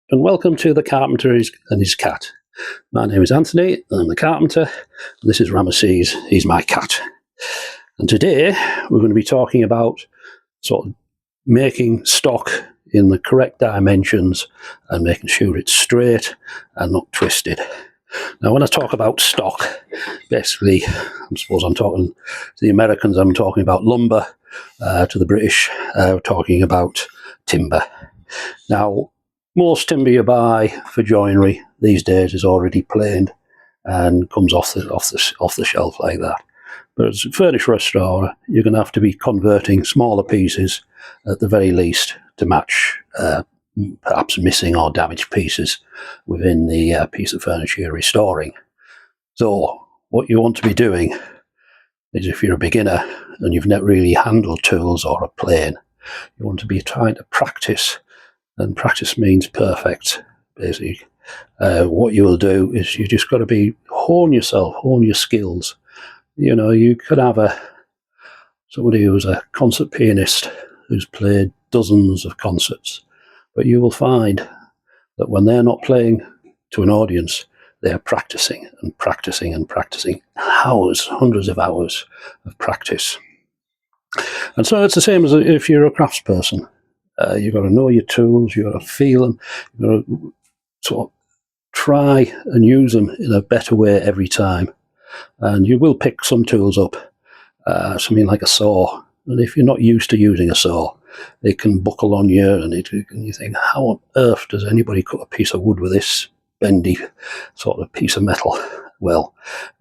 and welcome to The Carpenter and His Cat. My name is Anthony, I'm the carpenter, and this is Ramesses, he's my cat. And today we're going to be talking about sort of making stock in the correct dimensions and making sure it's straight and not twisted. Now when I talk about stock, basically I suppose I'm talking to the Americans, I'm talking about lumber, to the British, we're talking about timber. Now most timber you buy for joinery these days is already planed and comes off the shelf like that. But as a furniture restorer, you're going to have to be converting smaller pieces at the very least to match perhaps missing or damaged pieces within the piece of furniture you're restoring. So what you want to be doing is, if you're a beginner and you've never really handled tools or a plane, you want to be trying to practice. And practice means perfect, basically. What you will do is you just got to hone yourself, hone your skills. You know, you could have somebody who's a concert pianist who's played dozens of concerts, but you will find that when they're not playing to an audience, they're practicing and practicing and practicing. Hours, hundreds of hours of practice. And so it's the same as if you're a craftsperson. You've got to know your tools, you've got to feel them, you've got to sort of try and use them in a better way every time. And you will pick some tools up, something like a saw. And if you're not used to using a saw, it can buckle on you, and you think, how on earth does anybody cut a piece of wood with this bendy sort of piece of metal? Well,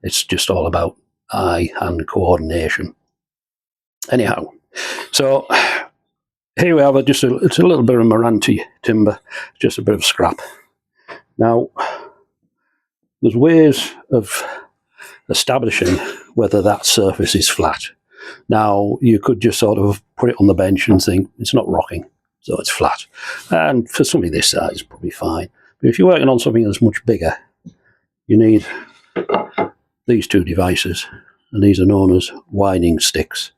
it's just all about eye-hand coordination. Anyhow, so here we have it's a little bit of Marante timber, just a bit of scrap. Now, there's ways of establishing whether that surface is flat. Now, you could just sort of put it on the bench and think it's not rocking, so it's flat. And for something this size, it's probably fine. But if you're working on something that's much bigger, you need these two devices, and these are known as winding sticks.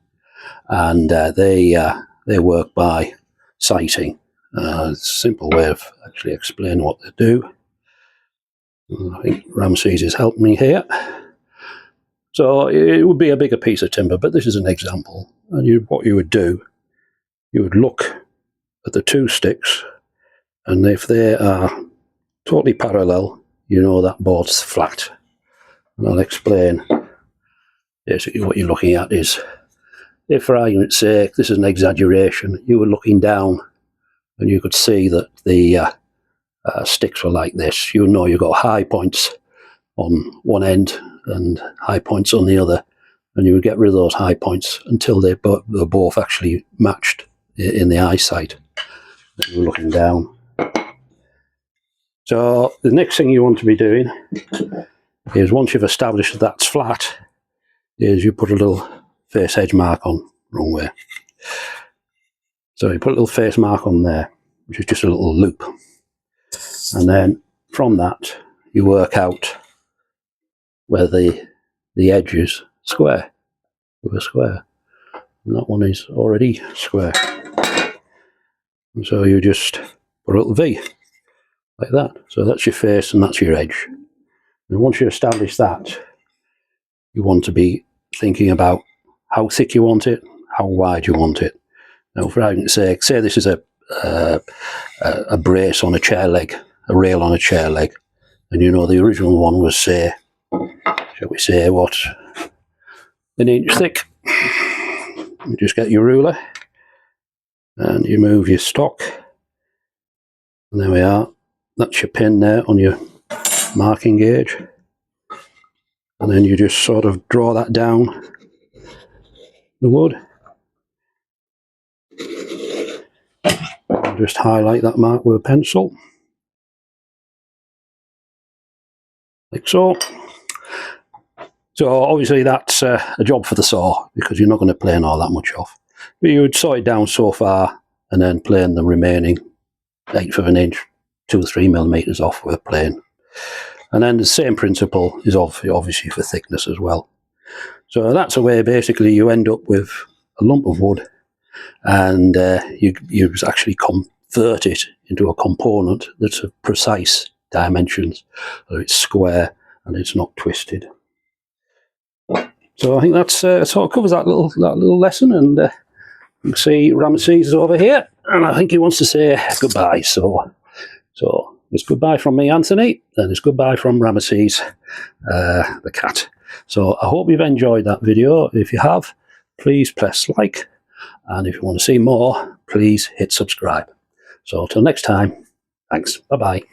And they work by sighting. It's a simple way of actually explaining what they do. I think Ramesses has helped me here. So it would be a bigger piece of timber, but this is an example. And what you would do, you would look at the two sticks, and if they are totally parallel, you know that board's flat. And I'll explain. Basically what you're looking at is, if for argument's sake, this is an exaggeration, you were looking down and you could see that the sticks were like this. You know you've got high points on one end and high points on the other, and you would get rid of those high points until they're both actually matched in the eyesight. And you're looking down. So the next thing you want to be doing is, once you've established that that's flat, is you put a little face edge mark on, wrong way. So you put a little face mark on there, which is just a little loop. And then from that, you work out where the edge is square, with a square. And that one is already square. And so you just put a little V, like that. So that's your face and that's your edge. And once you establish that, you want to be thinking about how thick you want it, how wide you want it. Now, for argument's sake, say this is a brace on a chair leg, a rail on a chair leg, and you know the original one was, say, shall we say, what, an inch thick. You just get your ruler and you move your stock, and there we are. That's your pin there on your marking gauge, and then you just sort of draw that down the wood. I'll just highlight that mark with a pencil, like so. So obviously that's a job for the saw, because you're not going to plane all that much off. But you would saw it down so far and then plane the remaining 1/8 of an inch, 2 or 3 millimeters off with a plane. And then the same principle is obviously for thickness as well. So that's a way basically you end up with a lump of wood, and you actually convert it into a component that's of precise dimensions, so it's square and it's not twisted. So I think that's sort of covers that little lesson, and you can see Ramesses is over here, and I think he wants to say goodbye. So it's goodbye from me, Anthony, and it's goodbye from Ramesses, the cat. So I hope you've enjoyed that video. If you have, please press like, and if you want to see more, please hit subscribe. So till next time, thanks. Bye-bye.